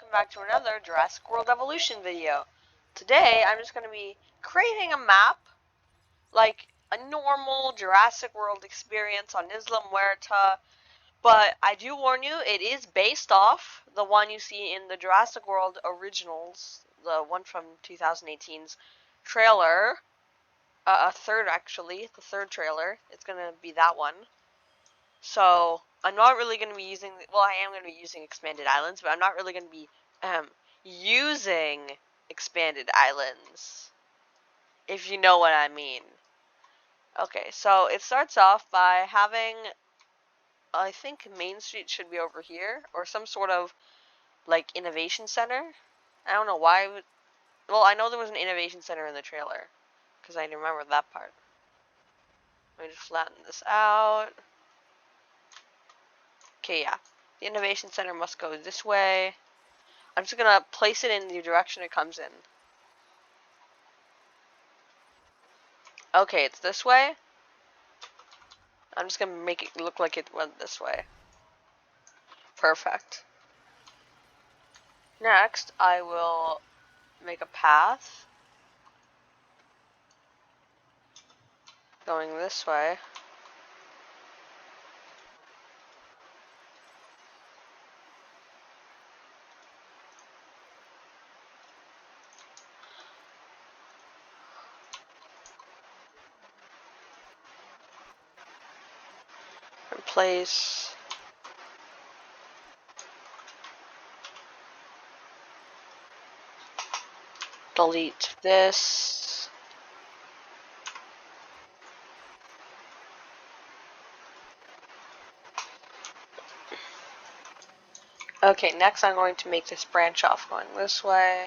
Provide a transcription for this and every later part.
welcome back to another Jurassic World Evolution video. Today, I'm just going to be creating a map, like a normal Jurassic World experience on Isla Muerta, but I do warn you, it is based off the one you see in the Jurassic World Originals, the one from 2018's trailer, the third trailer. It's going to be that one. So, I'm not really going to be using, well, I am going to be using Expanded Islands, but I'm not really going to be using Expanded Islands, if you know what I mean. Okay, so it starts off by having, I think Main Street should be over here, or some sort of, like, innovation center. I don't know why, well, I know there was an innovation center in the trailer, because I remember that part. Let me just flatten this out. Okay, yeah. The Innovation Center must go this way. I'm just gonna place it in the direction it comes in. Okay, it's this way. I'm just gonna make it look like it went this way. Perfect. Next, I will make a path going this way. Replace. Delete this. Okay, next I'm going to make this branch off going this way.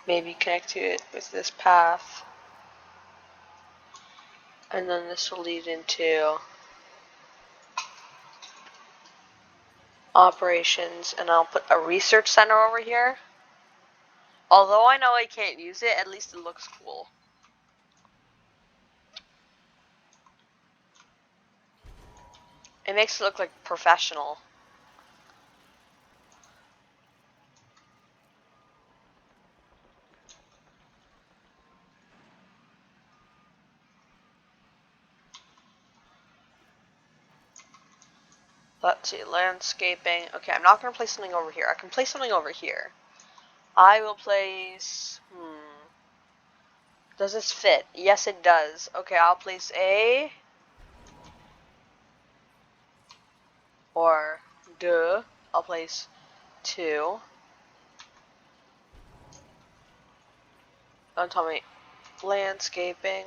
Maybe connect to it with this path. And then this will lead into operations, and I'll put a research center over here. Although I know I can't use it, at least it looks cool. It makes it look like professional. Let's see, landscaping. Okay, I'm not going to place something over here. I can place something over here. I will place... Does this fit? Yes, it does. Okay, I'll place A. Or, I'll place 2. Don't tell me. Landscaping.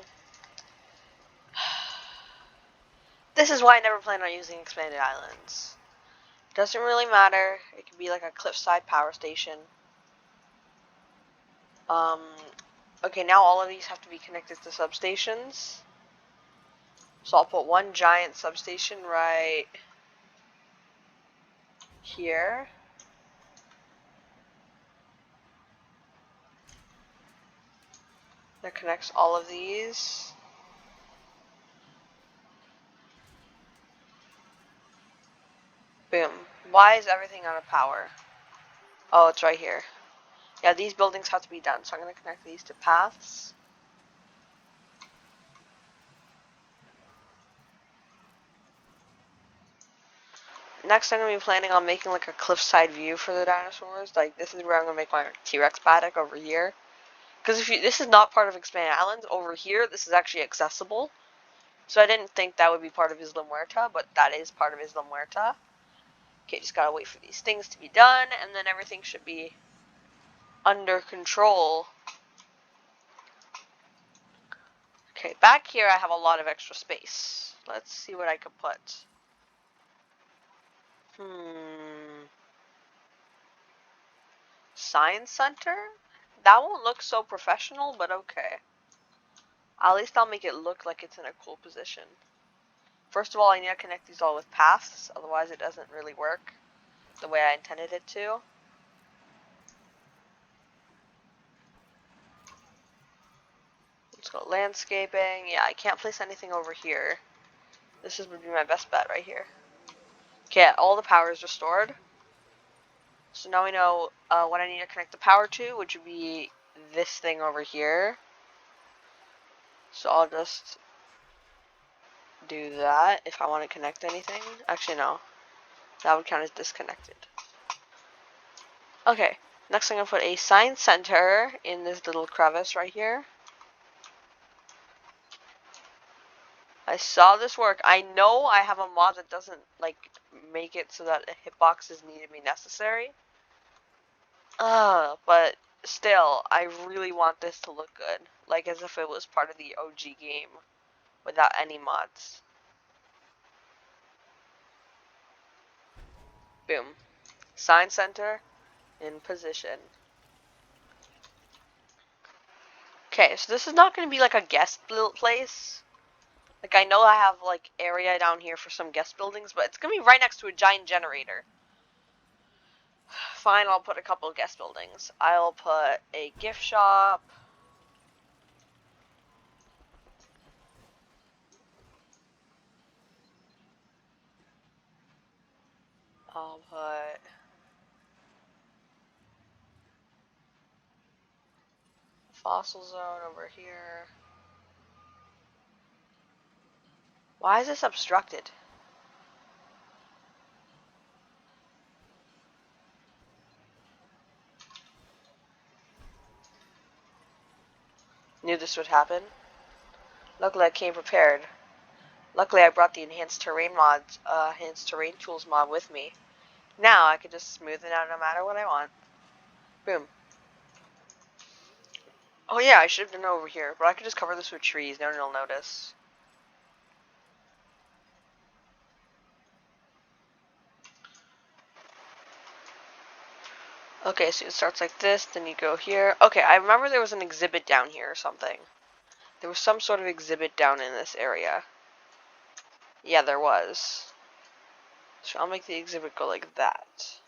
This is why I never plan on using Expanded Islands. Doesn't really matter. It could be like a cliffside power station. Okay, now all of these have to be connected to substations. So I'll put one giant substation right here. That connects all of these. Boom. Why is everything out of power? Oh, it's right here. Yeah, these buildings have to be done, so I'm going to connect these to paths. Next, I'm going to be planning on making like a cliffside view for the dinosaurs. Like, this is where I'm going to make my T-Rex paddock over here. Because if this is not part of Expanded Islands, over here, this is actually accessible. So I didn't think that would be part of Isla Muerta, but that is part of Isla Muerta. Okay, just gotta wait for these things to be done, and then everything should be under control. Okay, back here I have a lot of extra space. Let's see what I could put. Science Center? That won't look so professional, but okay. At least I'll make it look like it's in a cool position. First of all, I need to connect these all with paths, otherwise it doesn't really work the way I intended it to. Let's go landscaping. Yeah, I can't place anything over here. This would be my best bet right here. Okay, all the power is restored. So now we know what I need to connect the power to, which would be this thing over here. So I'll just do that if I want to connect anything. Actually, no. That would count as disconnected. Okay, next I'm going to put a science center in this little crevice right here. I saw this work. I know I have a mod that doesn't, like, make it so that a hitbox is needed to be necessary. But still, I really want this to look good. Like as if it was part of the OG game without any mods. Boom. Science center in position. Okay, so this is not going to be like a guest built place. Like I know I have like area down here for some guest buildings, but it's going to be right next to a giant generator. Fine, I'll put a couple of guest buildings. I'll put a gift shop. I'll put a fossil zone over here. Why is this obstructed? Knew this would happen. Luckily I came prepared. Luckily I brought the enhanced terrain tools mod with me. Now I can just smooth it out no matter what I want. Boom. Oh yeah, I should have done it over here, but I could just cover this with trees, no one will notice. Okay, so it starts like this, then you go here. Okay, I remember there was an exhibit down here or something. There was some sort of exhibit down in this area. Yeah, there was. So I'll make the exhibit go like that.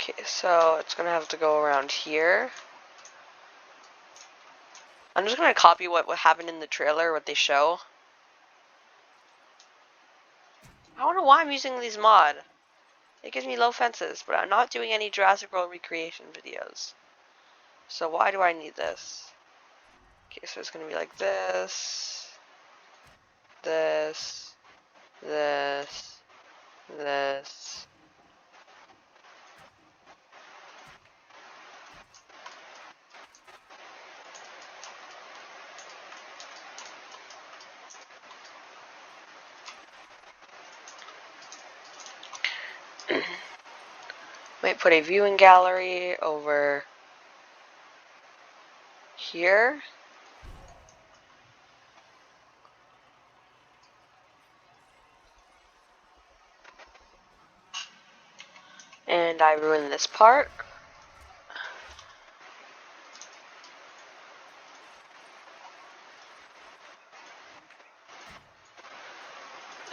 Okay, so it's gonna have to go around here. I'm just gonna copy what happened in the trailer, what they show. I don't know why I'm using these mod. It gives me low fences, but I'm not doing any Jurassic World recreation videos. So why do I need this? Okay, so it's gonna be like this, this, this, this. Might put a viewing gallery over here. And I ruined this part.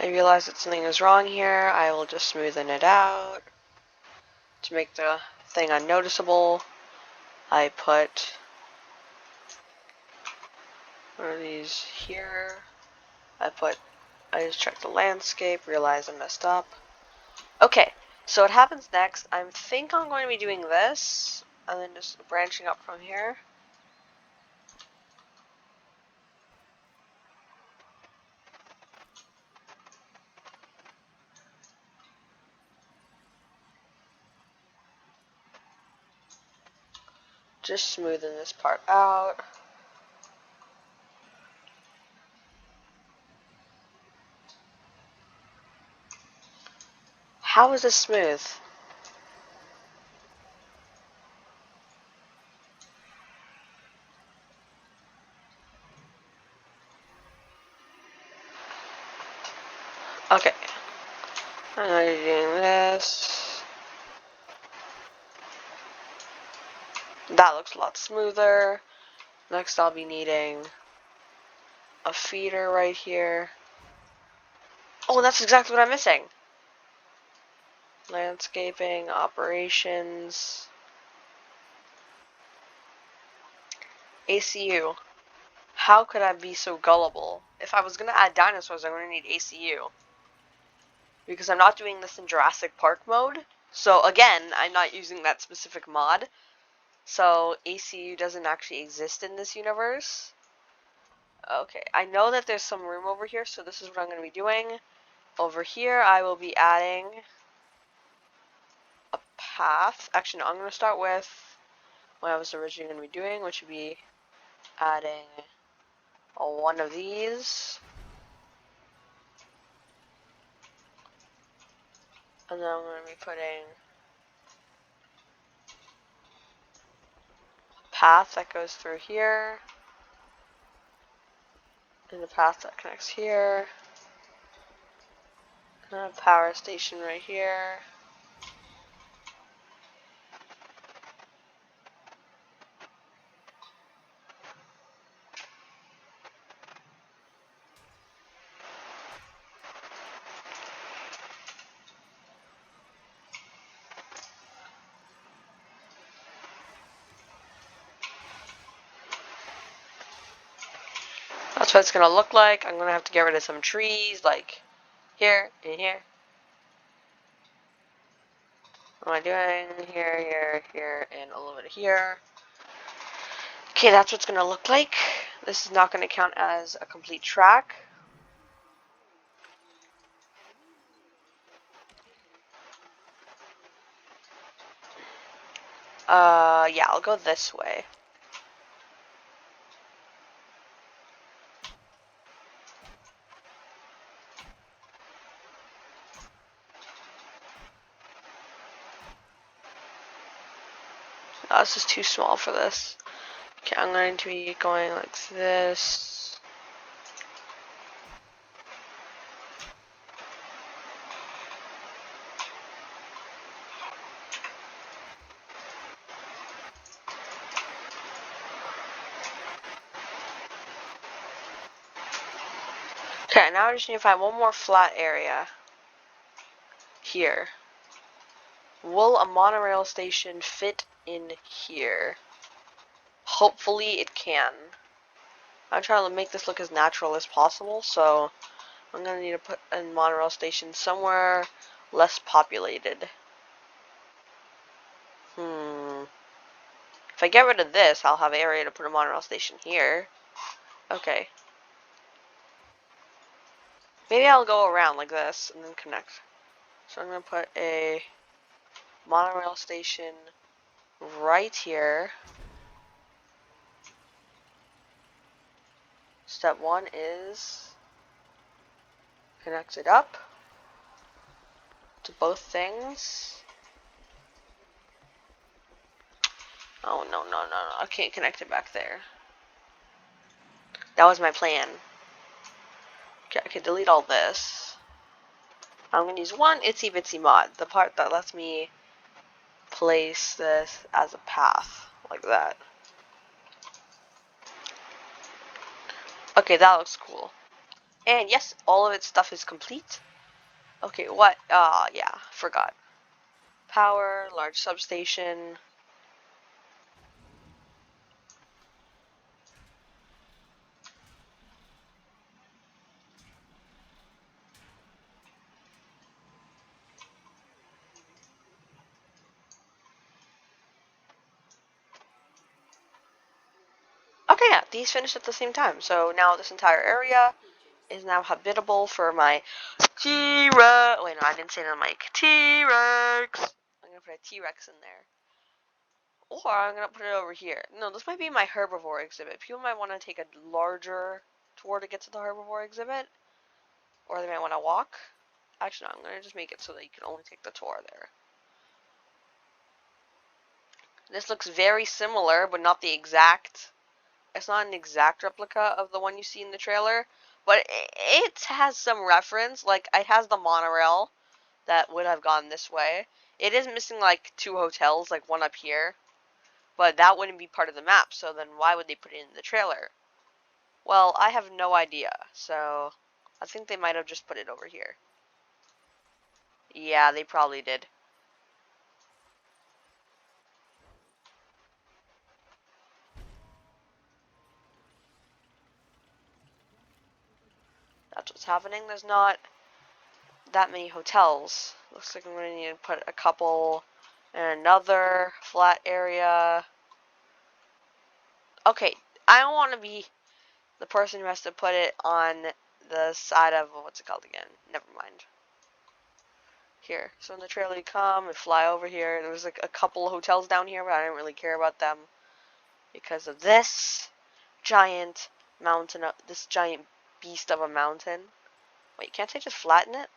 I realize that something is wrong here. I will just smoothen it out to make the thing unnoticeable. I put one of these here. I just checked the landscape, realized I messed up. Okay, so what happens next, I think I'm going to be doing this, and then just branching up from here. Just smoothing this part out. How is this smooth? Okay. I'm going to be doing this. That looks a lot smoother. Next I'll be needing a feeder right here. Oh, that's exactly what I'm missing. Landscaping, operations, ACU. How could I be so gullible? If I was going to add dinosaurs, I'm going to need ACU. because I'm not doing this in Jurassic Park mode. So again, I'm not using that specific mod. So ACU doesn't actually exist in this universe. Okay, I know that there's some room over here, so this is what I'm going to be doing. Over here, I will be adding a path. Actually, no, I'm going to start with what I was originally going to be doing, which would be adding one of these. And then I'm going to be putting a path that goes through here. And a path that connects here. And a power station right here. That's what it's going to look like. I'm going to have to get rid of some trees, like here and here. What am I doing? Here, here, here, and a little bit of here. Okay, that's what it's going to look like. This is not going to count as a complete track. Yeah, I'll go this way. Oh, this is too small for this. Okay, I'm going to be going like this. Okay, now I just need to find one more flat area. Here. Will a monorail station fit in here? Hopefully it can. I'm trying to make this look as natural as possible, so I'm going to need to put a monorail station somewhere less populated. If I get rid of this, I'll have area to put a monorail station here. Okay. Maybe I'll go around like this and then connect. So I'm going to put a monorail station right here. Step 1 is connect it up to both things. Oh, no, no, no, no. I can't connect it back there. That was my plan. Okay, I can delete all this. I'm going to use one itsy bitsy mod. The part that lets me place this as a path. Like that. Okay, that looks cool. And yes, all of its stuff is complete. Okay, what? Yeah, forgot. Power, large substation. Okay, yeah, these finished at the same time. So now this entire area is now habitable for my T-Rex. Wait, no, I didn't say that on mic. T-Rex. I'm gonna put a T-Rex in there. Or I'm gonna put it over here. No, this might be my herbivore exhibit. People might want to take a larger tour to get to the herbivore exhibit. Or they might want to walk. Actually, no, I'm gonna just make it so that you can only take the tour there. This looks very similar, but not the exact. It's not an exact replica of the one you see in the trailer, but it has some reference. Like, it has the monorail that would have gone this way. It is missing, like, 2 hotels, like one up here. But that wouldn't be part of the map, so then why would they put it in the trailer? Well, I have no idea, so I think they might have just put it over here. Yeah, they probably did. That's what's happening. that many hotels. Looks like I'm going to need to put a couple in another flat area. Okay, I don't want to be the person who has to put it on the side of, what's it called again? Never mind. Here. So in the trailer you come and fly over here. There was like a couple of hotels down here, but I didn't really care about them because of this giant mountain, this giant beast of a mountain. Wait, can't I just flatten it?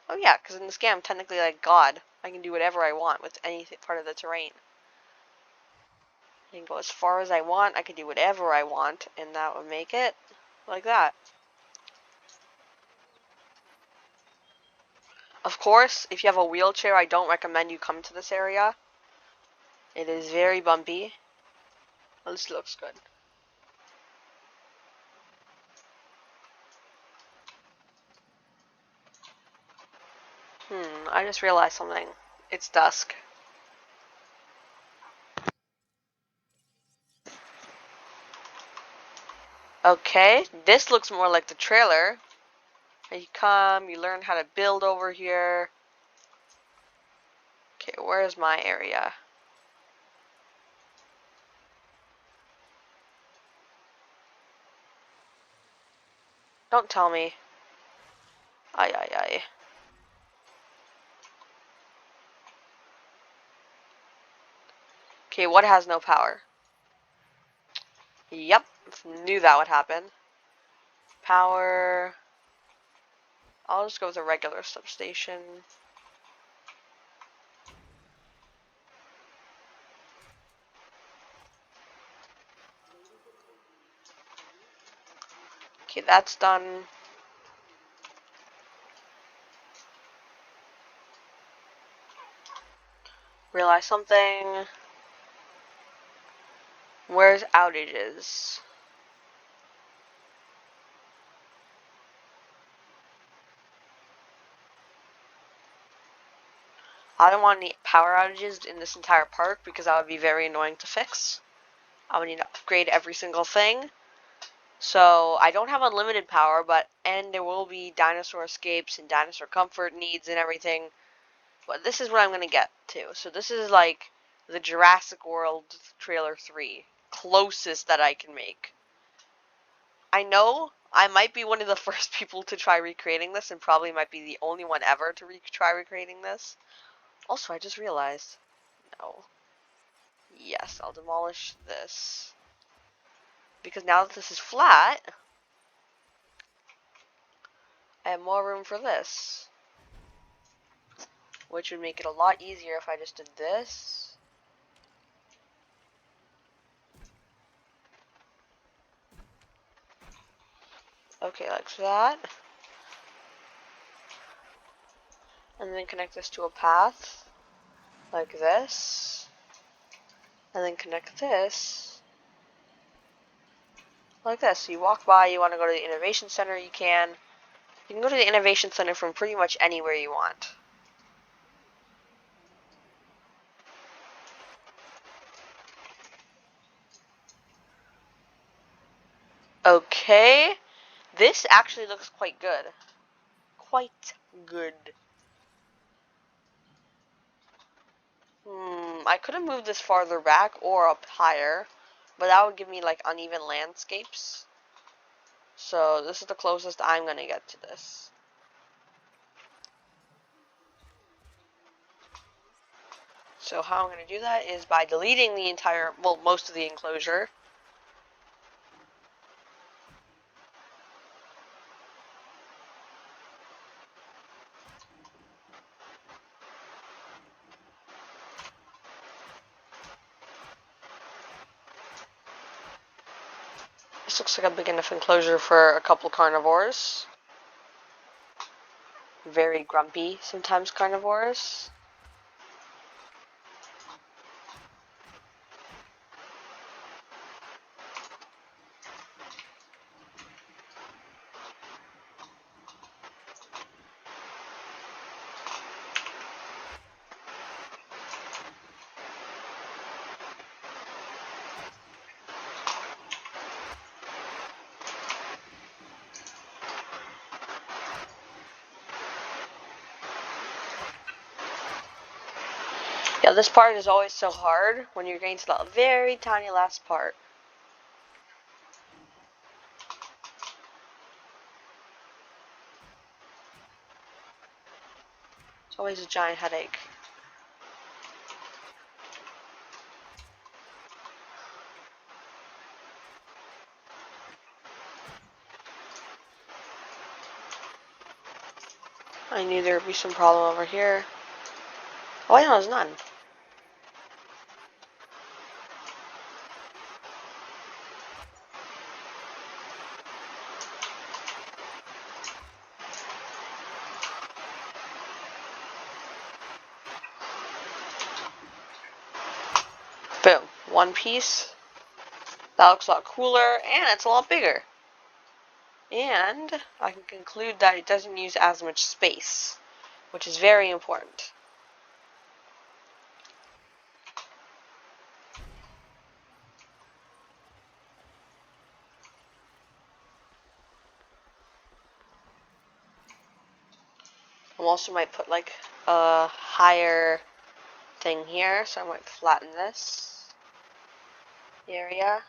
Oh yeah, because in this game I'm technically like God. I can do whatever I want with any part of the terrain. I can go as far as I want, I can do whatever I want, and that would make it like that. Of course, if you have a wheelchair, I don't recommend you come to this area. It is very bumpy. At least it looks good. I just realized something. It's dusk. Okay, this looks more like the trailer. You come, you learn how to build over here. Okay, where's my area? Don't tell me. Ay, ay, ay. Okay, what has no power? Yep, knew that would happen. Power. I'll just go with a regular substation. Okay, that's done. Realize something. Where's outages? I don't want any power outages in this entire park because that would be very annoying to fix. I would need to upgrade every single thing. So I don't have unlimited power, and there will be dinosaur escapes and dinosaur comfort needs and everything. But this is what I'm going to get to. So this is like the Jurassic World Trailer 3. Closest that I can make. I know I might be one of the first people to try recreating this and probably might be the only one ever to try recreating this. Also, I just realized. No. Yes, I'll demolish this. Because now that this is flat, I have more room for this. Which would make it a lot easier if I just did this. Okay, like that. And then connect this to a path. Like this. And then connect this. Like this. So you walk by, you want to go to the Innovation Center, you can. You can go to the Innovation Center from pretty much anywhere you want. Okay. This actually looks quite good. Quite good. I could have moved this farther back or up higher, but that would give me like uneven landscapes. So this is the closest I'm gonna get to this. So how I'm gonna do that is by deleting the entire, well, most of the enclosure. This looks like a big enough enclosure for a couple carnivores. Very grumpy, sometimes carnivores. Now this part is always so hard when you're getting to the very tiny last part. It's always a giant headache. I knew there would be some problem over here. Oh, I know there's none. Boom. One piece. That looks a lot cooler, and it's a lot bigger. And I can conclude that it doesn't use as much space, which is very important. I also might put like a higher thing here, so I might flatten this area.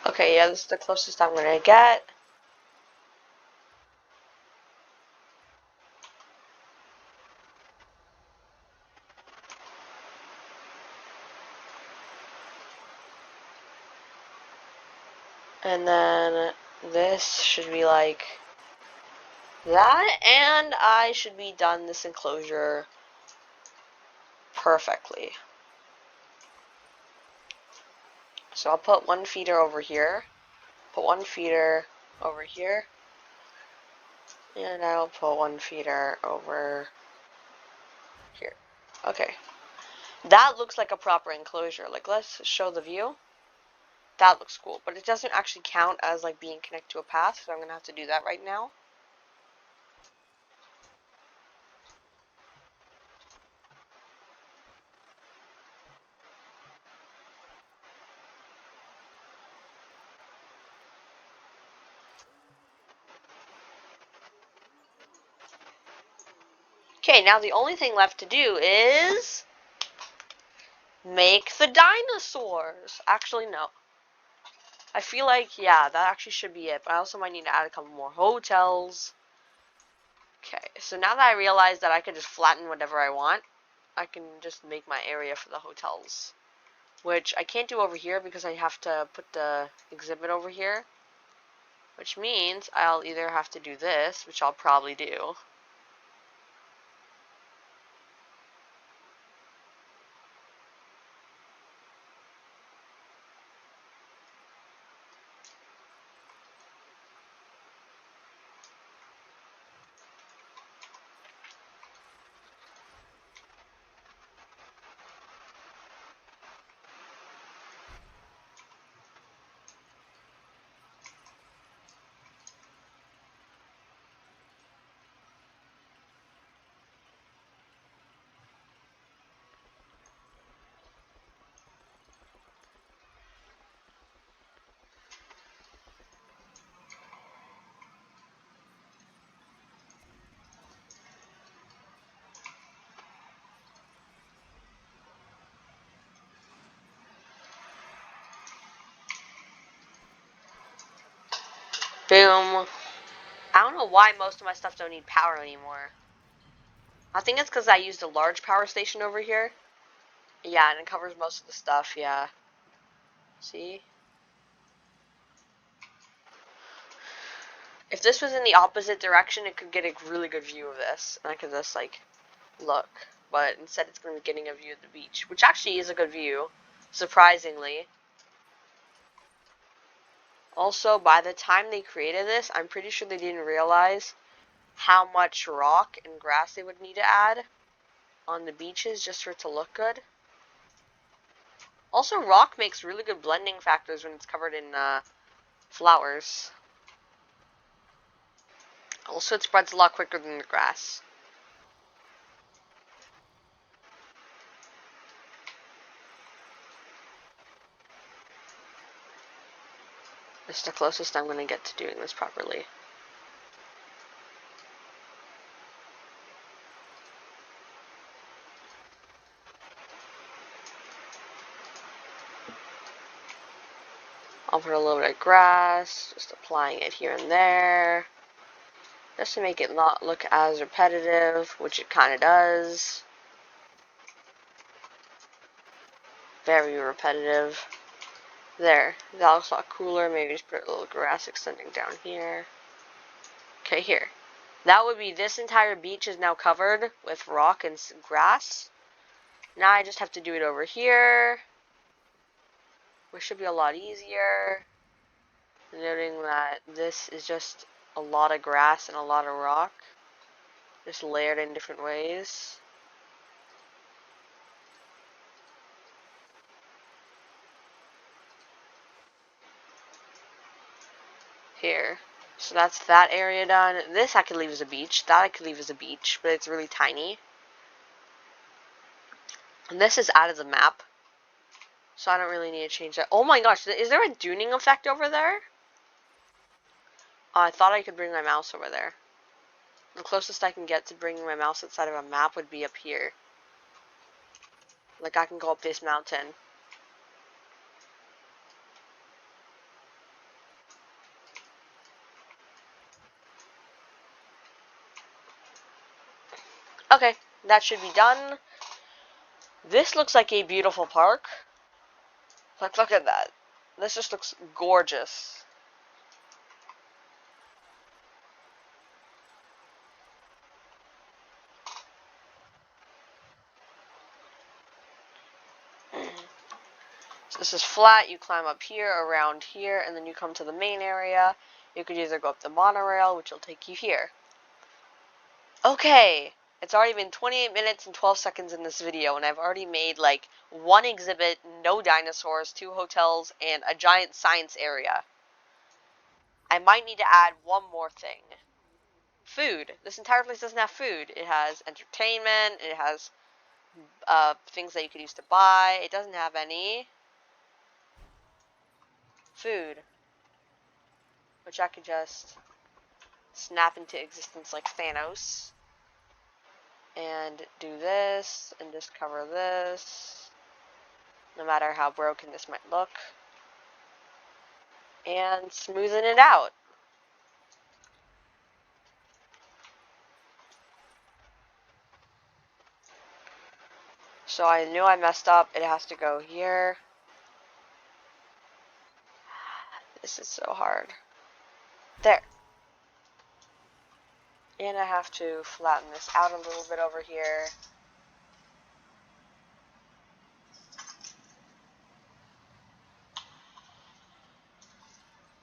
Okay, yeah, this is the closest I'm gonna get. And then this should be like that, and I should be done this enclosure perfectly. So I'll put one feeder over here, put one feeder over here, and I'll put one feeder over here. Okay. That looks like a proper enclosure. Like, let's show the view. That looks cool, but it doesn't actually count as like being connected to a path, so I'm gonna have to do that right now. Okay, now the only thing left to do is make the dinosaurs. Actually, no. I feel like, yeah, that actually should be it, but I also might need to add a couple more hotels. Okay, so now that I realize that I can just flatten whatever I want, I can just make my area for the hotels. Which I can't do over here because I have to put the exhibit over here. Which means I'll either have to do this, which I'll probably do. Boom. I don't know why most of my stuff don't need power anymore. I think it's because I used a large power station over here. Yeah, and it covers most of the stuff, yeah. See? If this was in the opposite direction, it could get a really good view of this. And I could just, like, look. But instead it's going to be getting a view of the beach. Which actually is a good view. Surprisingly. Also, by the time they created this, I'm pretty sure they didn't realize how much rock and grass they would need to add on the beaches just for it to look good. Also, rock makes really good blending factors when it's covered in flowers. Also, it spreads a lot quicker than the grass. This is the closest I'm going to get to doing this properly. I'll put a little bit of grass, just applying it here and there, just to make it not look as repetitive, which it kind of does. Very repetitive. There, that looks a lot cooler. Maybe just put a little grass extending down here. Okay, here. That would be this entire beach is now covered with rock and grass. Now I just have to do it over here, which should be a lot easier. Noting that this is just a lot of grass and a lot of rock, just layered in different ways. Here. So that's that area done. This I could leave as a beach. That I could leave as a beach, but it's really tiny. And this is out of the map, so I don't really need to change that. Oh my gosh, is there a duning effect over there? I thought I could bring my mouse over there. The closest I can get to bringing my mouse outside of a map would be up here. Like, I can go up this mountain. Okay, that should be done. This looks like a beautiful park. Like, look at that. This just looks gorgeous. So this is flat. You climb up here, around here, and then you come to the main area. You could either go up the monorail, which will take you here. Okay, it's already been 28 minutes and 12 seconds in this video, and I've already made, like, one exhibit, no dinosaurs, 2 hotels, and a giant science area. I might need to add one more thing. Food. This entire place doesn't have food. It has entertainment, it has things that you could use to buy. It doesn't have any food, which I could just snap into existence like Thanos. And do this, and just cover this, no matter how broken this might look. And smoothen it out. So I knew I messed up. It has to go here. This is so hard. There. And I have to flatten this out a little bit over here.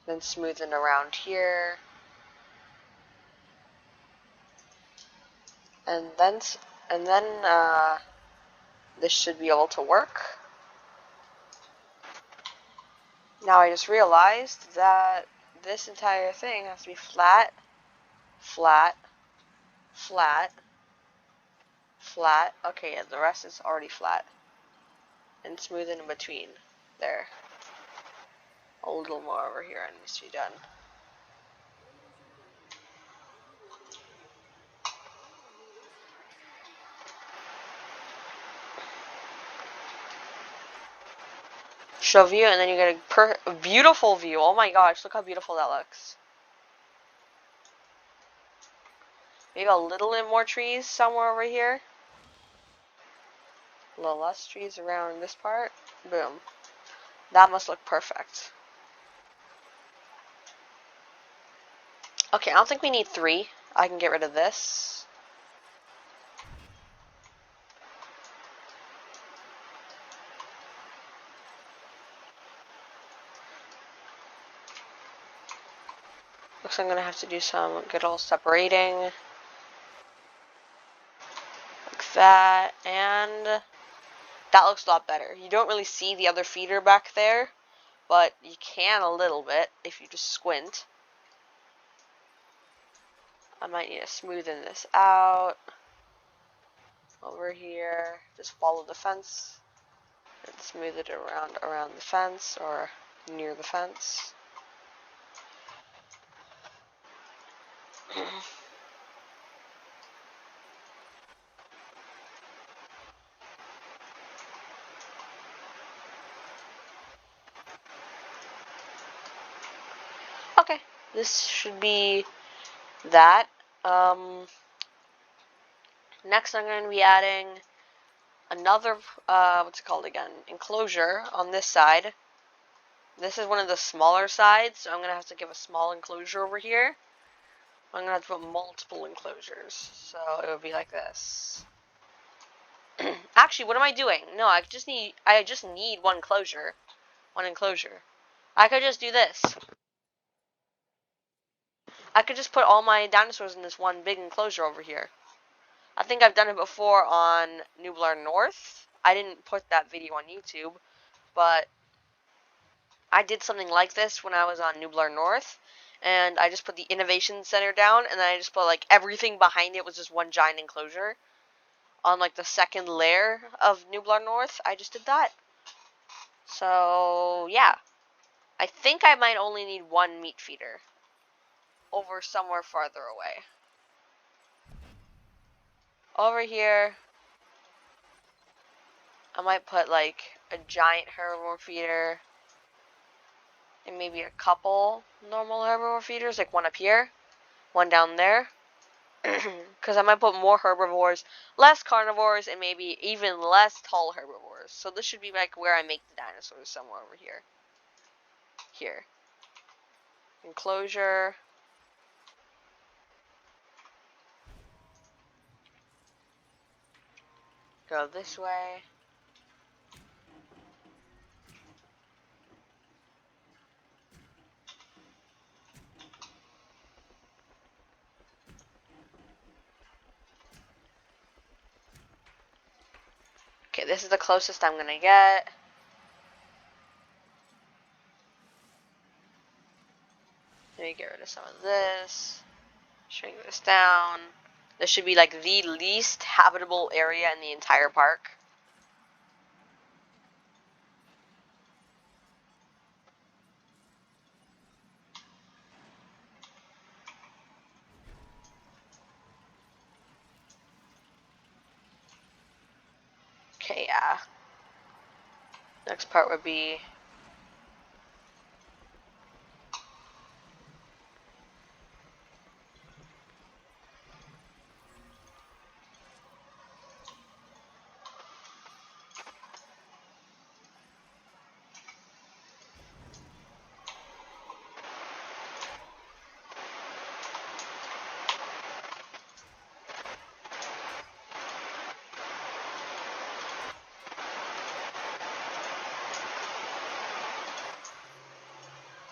Then smoothen around here. And then this should be able to work. Now I just realized that this entire thing has to be flat, flat, flat, flat. Okay, yeah, the rest is already flat. And smooth in between. There. A little more over here needs to be done. Show view, and then you get a beautiful view. Oh my gosh, look how beautiful that looks. Maybe a little bit more trees somewhere over here. A little less trees around this part. Boom. That must look perfect. Okay, I don't think we need 3. I can get rid of this. Looks like I'm gonna have to do some good old separating. Like that, and that looks a lot better. You don't really see the other feeder back there, but you can a little bit if you just squint. I might need to smoothen this out. Over here, just follow the fence and smooth it around the fence or near the fence. Okay, this should be that. Next I'm going to be adding another, what's it called again, enclosure on this side. This is one of the smaller sides, so I'm going to have to give a small enclosure over here. I'm going to have to put multiple enclosures, so it would be like this. Actually, what am I doing? No, I just need one enclosure. One enclosure. I could just do this. I could just put all my dinosaurs in this one big enclosure over here. I think I've done it before on Nublar North. I didn't put that video on YouTube, but I did something like this when I was on Nublar North, and I just put the Innovation Center down, and then I just put like everything behind it was just one giant enclosure. On like the second layer of Nublar North, I just did that. So yeah, I think I might only need one meat feeder over somewhere farther away. Over here, I might put like a giant herbivore feeder and maybe a couple normal herbivore feeders, like one up here, one down there. Because I might put more herbivores, less carnivores, and maybe even less tall herbivores. So this should be like where I make the dinosaurs, somewhere over here. Here. Enclosure. Go this way. Okay, this is the closest I'm gonna get. Let me get rid of some of this. Shrink this down. This should be like the least habitable area in the entire park. Okay, yeah. Next part would be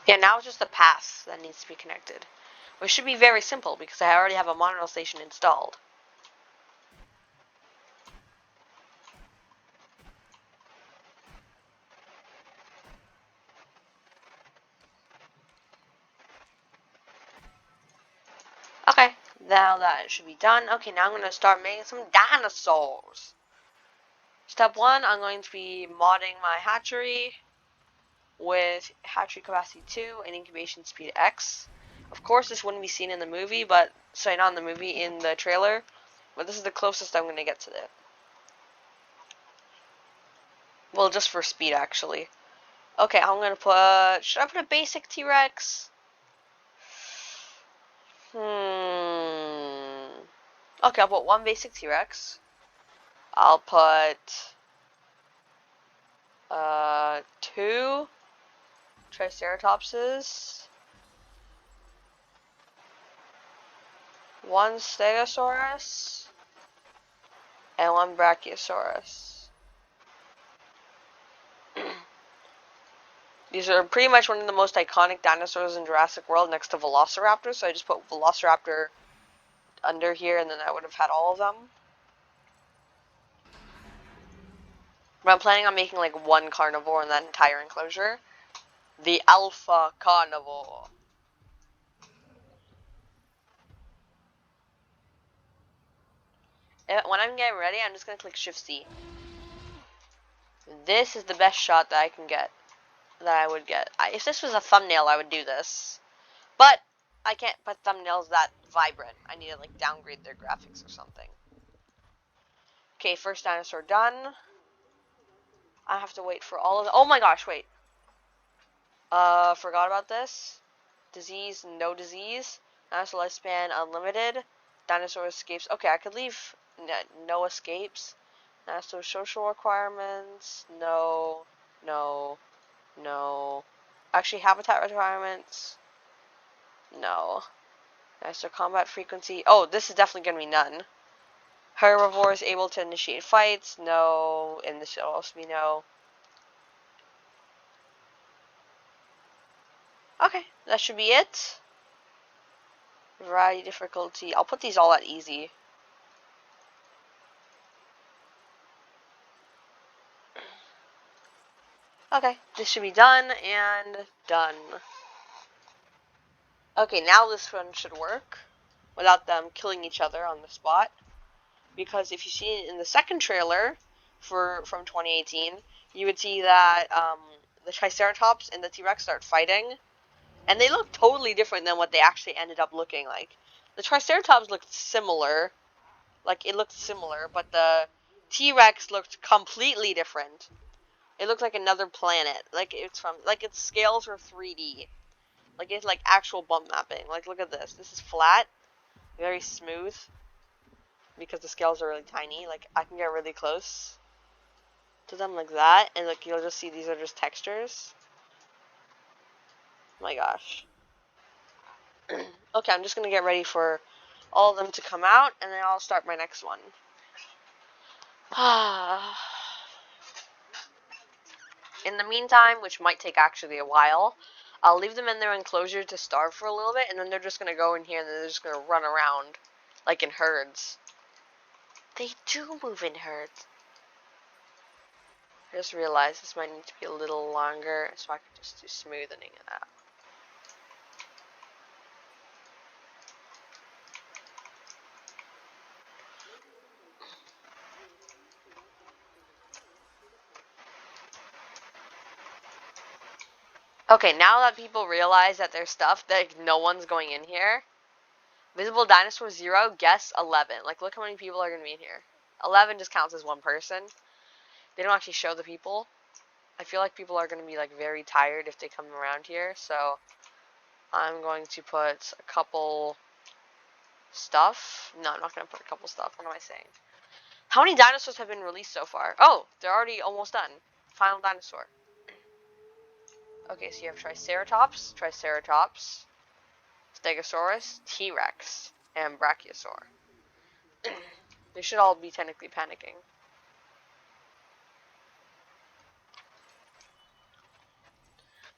yeah, now it's just the path that needs to be connected. Which should be very simple because I already have a monorail station installed. Okay, now that should be done. Okay, now I'm going to start making some dinosaurs. Step 1, I'm going to be modding my hatchery with hatchery capacity 2 and incubation speed X. Of course, this wouldn't be seen in the movie, but, sorry, not in the movie, in the trailer, but this is the closest I'm going to get to it. Well, just for speed, actually. Okay, I'm going to put, should I put a basic T-Rex? Okay, I'll put one basic T-Rex. I'll put two Triceratopses, one Stegosaurus, and one Brachiosaurus. These are pretty much one of the most iconic dinosaurs in Jurassic World next to Velociraptor, so I just put Velociraptor under here and then I would have had all of them. But I'm planning on making like one carnivore in that entire enclosure. The Alpha Carnivore. And when I'm getting ready, I'm just going to click Shift C. This is the best shot that I can get. That I would get. If this was a thumbnail, I would do this. But I can't put thumbnails that vibrant. I need to like downgrade their graphics or something. Okay, first dinosaur done. I have to wait for all of them. Oh my gosh, wait. Forgot about this. Disease, no disease. Dinosaur lifespan, unlimited. Dinosaur escapes. Okay, I could leave no escapes. Dinosaur social requirements, no, no, no. Actually, habitat requirements, no. Dinosaur combat frequency. Oh, this is definitely going to be none. Herbivores able to initiate fights, no. And this should also be no. Okay, that should be it. Variety difficulty. I'll put these all at easy. Okay, this should be done and done. Okay, now this one should work without them killing each other on the spot. Because if you see it in the second trailer from 2018, you would see that the Triceratops and the T-Rex start fighting. And they look totally different than what they actually ended up looking like. The Triceratops looked similar. Like, it looked similar, but the T-Rex looked completely different. It looked like another planet. Like, it's from, like, its scales were 3D. Like, it's like actual bump mapping. Like, look at this. This is flat, very smooth, because the scales are really tiny. Like, I can get really close to them like that, and like, you'll just see these are just textures. Oh my gosh. Okay, I'm just gonna get ready for all of them to come out, and then I'll start my next one. In the meantime, which might take actually a while, I'll leave them in their enclosure to starve for a little bit, and then they're just gonna go in here and they're just gonna run around like in herds. They do move in herds. I just realized this might need to be a little longer, so I can just do smoothing it out. Okay, now that people realize that there's stuff that no one's going in here, visible dinosaur 0, guess 11. Like, look how many people are going to be in here. 11 just counts as one person. They don't actually show the people. I feel like people are going to be, like, very tired if they come around here, so I'm going to put a couple stuff. No, I'm not going to put a couple stuff. What am I saying? How many dinosaurs have been released so far? Oh, they're already almost done. Final dinosaur. Okay, so you have Triceratops, Stegosaurus, T-Rex, and Brachiosaur. They should all be technically panicking.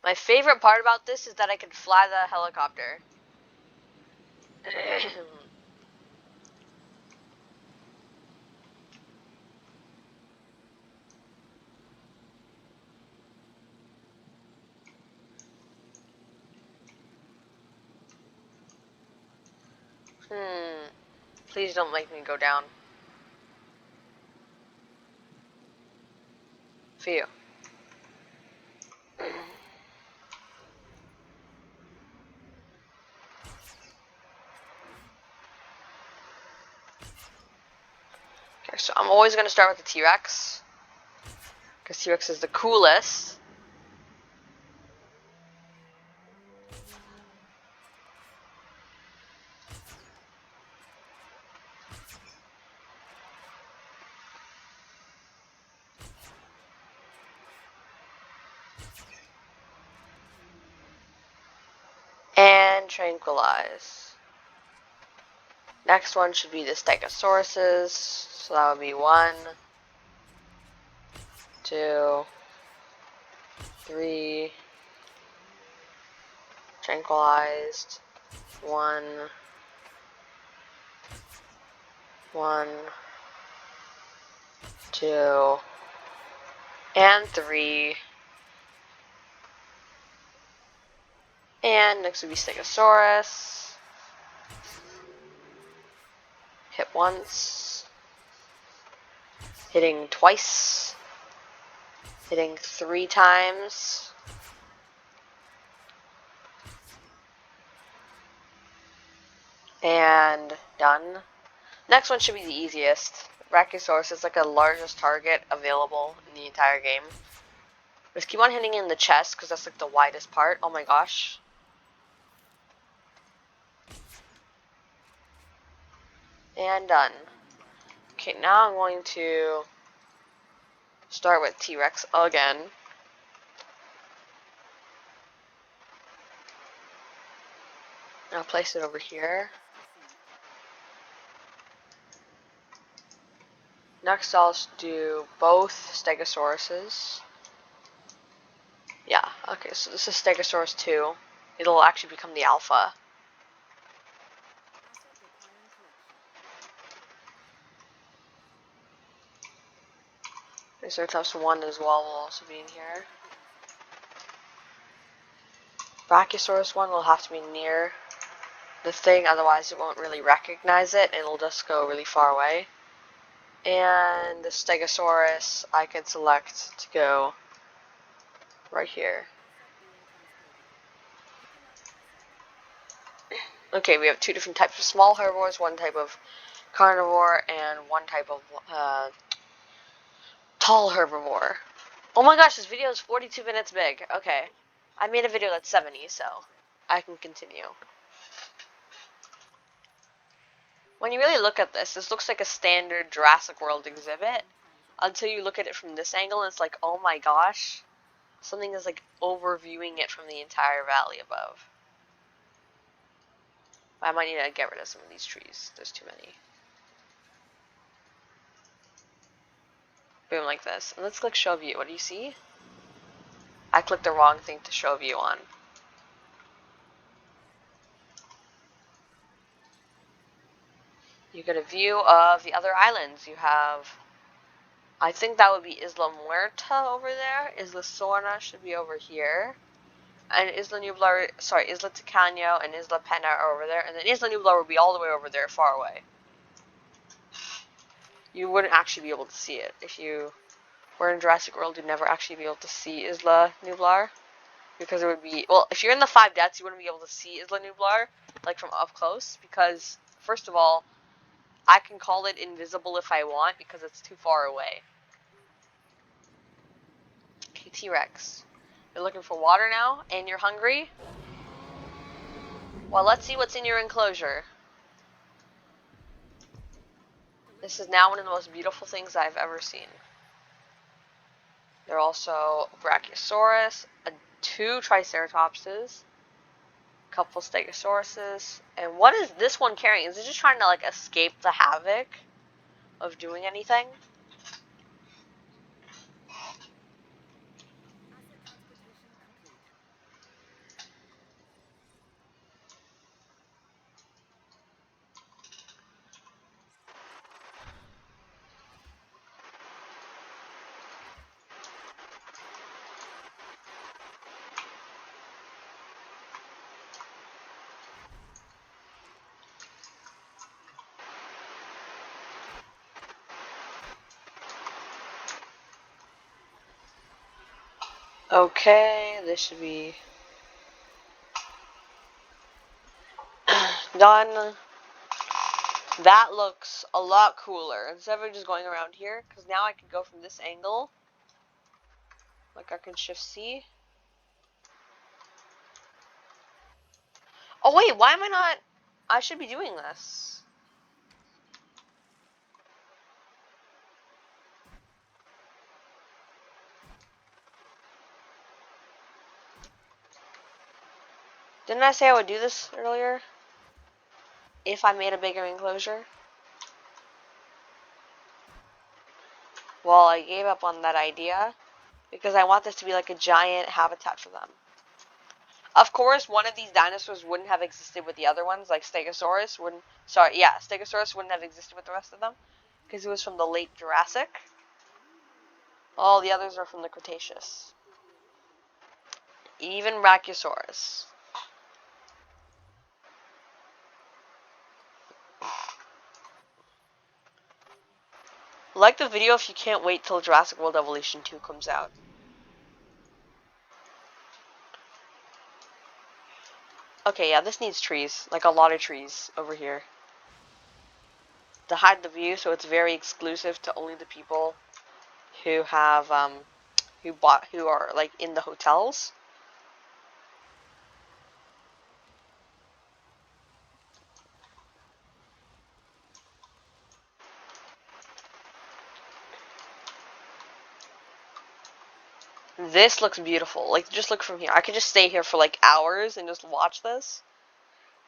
My favorite part about this is that I can fly the helicopter. Please don't make me go down. Phew. Okay, so I'm always going to start with the T-Rex. Because T-Rex is the coolest. tranquilize. Next one should be the Stegosauruses. So that would be 1, 2, 3. Tranquilized. 1, 1, 2, and 3. And next would be Stegosaurus. Hit once. Hitting twice. Hitting 3 times. And done. Next one should be the easiest. Brachiosaurus is like the largest target available in the entire game. Just keep on hitting in the chest because that's like the widest part. Oh my gosh. And done. Okay, now I'm going to start with T-Rex again. I'll place it over here. Next I'll do both Stegosauruses. Yeah, okay, so this is Stegosaurus 2. It'll actually become the alpha. Triceratops 1 as well will also be in here. Brachiosaurus 1 will have to be near the thing, otherwise it won't really recognize it, and it'll just go really far away. And the Stegosaurus I can select to go right here. Okay, we have 2 different types of small herbivores, 1 type of carnivore, and 1 type of tall herbivore. Oh my gosh, this video is 42 minutes big. Okay, I made a video that's 70, so I can continue. When you really look at this looks like a standard Jurassic World exhibit until you look at it from this angle and it's like, oh my gosh, something is like overviewing it from the entire valley above. I might need to get rid of some of these trees. There's too many. Boom, like this. And let's click show view. What do you see? I clicked the wrong thing to show view on. You get a view of the other islands. You have, I think that would be Isla Muerta over there. Isla Sorna should be over here. And Isla Nublar, sorry, Isla Ticano and Isla Pena are over there. And then Isla Nublar would be all the way over there, far away. You wouldn't actually be able to see it. If you were in Jurassic World, you'd never actually be able to see Isla Nublar. Because it would be, well, if you're in the 5 deaths, you wouldn't be able to see Isla Nublar, like from up close. Because, first of all, I can call it invisible if I want, because it's too far away. Okay, T-Rex. You're looking for water now, and you're hungry? Well, let's see what's in your enclosure. This is now one of the most beautiful things I've ever seen. There are also Brachiosaurus, 2 Triceratopses, a couple Stegosauruses, and what is this one carrying? Is it just trying to like escape the havoc of doing anything? Okay, this should be done. That looks a lot cooler. Instead of just going around here, because now I can go from this angle. Like I can shift C. Oh wait, why am I not? I should be doing this. Didn't I say I would do this earlier? If I made a bigger enclosure? Well, I gave up on that idea because I want this to be like a giant habitat for them. Of course, one of these dinosaurs wouldn't have existed with the other ones, like Stegosaurus wouldn't. Sorry, yeah, Stegosaurus wouldn't have existed with the rest of them because it was from the late Jurassic. All the others are from the Cretaceous. Even Brachiosaurus. Like the video if you can't wait till Jurassic World Evolution 2 comes out. Okay, yeah, this needs trees. Like a lot of trees over here. To hide the view so it's very exclusive to only the people who have, who are, like, in the hotels. This looks beautiful. Like, just look from here. I could just stay here for, like, hours and just watch this.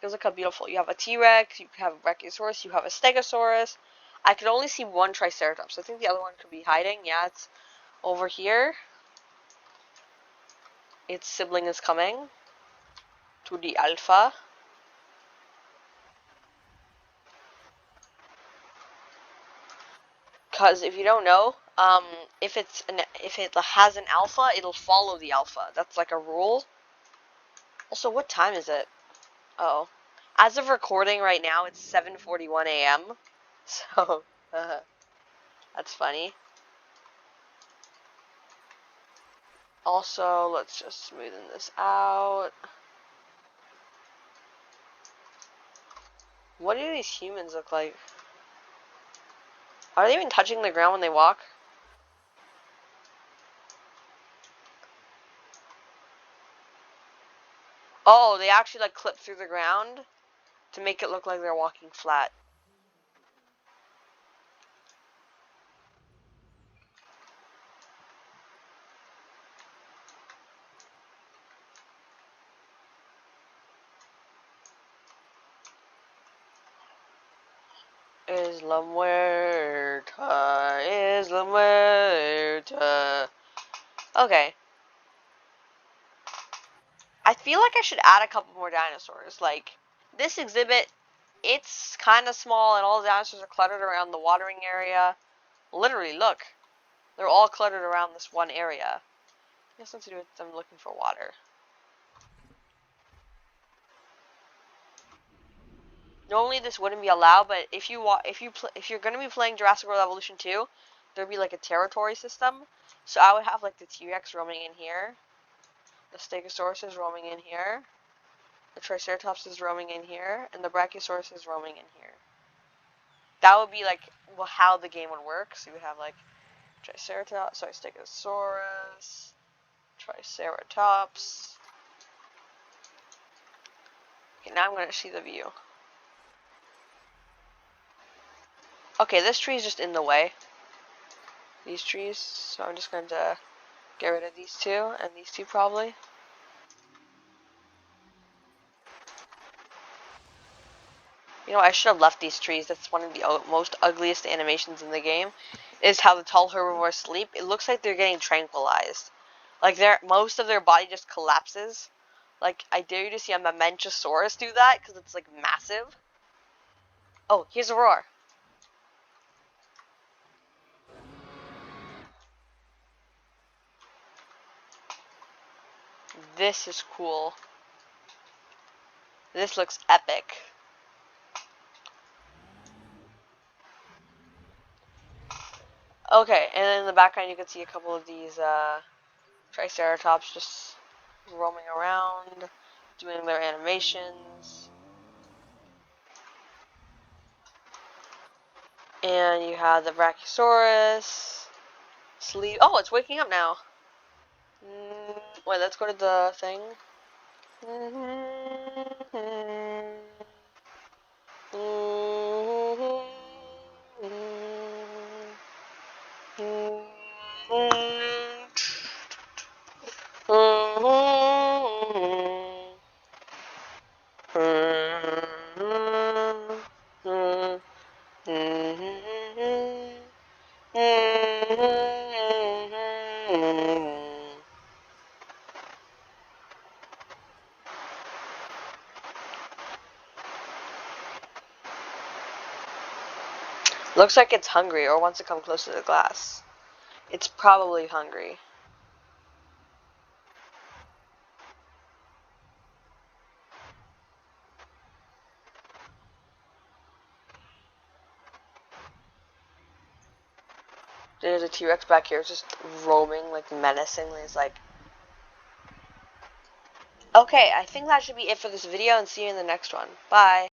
Because look how beautiful. You have a T-Rex, you have a Brachiosaurus, you have a Stegosaurus. I could only see one Triceratops. I think the other one could be hiding. Yeah, it's over here. Its sibling is coming to the alpha. Because if you don't know, if it has an alpha, it'll follow the alpha. That's like a rule. Also, what time is it? Oh, as of recording right now, it's 7:41 a.m. So, that's funny. Also, let's just smoothen this out. What do these humans look like? Are they even touching the ground when they walk? Oh, they actually like clip through the ground to make it look like they're walking flat. Isla Muerta, Isla Muerta. Okay. I feel like I should add a couple more dinosaurs. Like, this exhibit, it's kind of small and all the dinosaurs are cluttered around the watering area. Literally, look. They're all cluttered around this one area. It has something to do with them looking for water. Normally this wouldn't be allowed, but if you're gonna be playing Jurassic World Evolution 2, there'd be like a territory system. So I would have like the T-Rex roaming in here, the Stegosaurus is roaming in here, the Triceratops is roaming in here, and the Brachiosaurus is roaming in here. That would be like how the game would work. So you would have like Stegosaurus, Triceratops. Okay, now I'm gonna see the view. Okay, this tree is just in the way. These trees, so I'm just going to get rid of these two, and these two probably. You know, I should have left these trees. That's one of the most ugliest animations in the game, is how the tall herbivores sleep. It looks like they're getting tranquilized. Like, most of their body just collapses. Like, I dare you to see a Mamentosaurus do that, because it's, like, massive. Oh, here's a roar. This is cool. This looks epic. Okay, and then in the background you can see a couple of these Triceratops just roaming around, doing their animations. And you have the Brachiosaurus. Sleep. Oh, it's waking up now. Wait, let's go to the thing. Looks like it's hungry or wants to come close to the glass. It's probably hungry. There's a T-Rex back here just roaming, like, menacingly. It's like... Okay, I think that should be it for this video, and see you in the next one. Bye!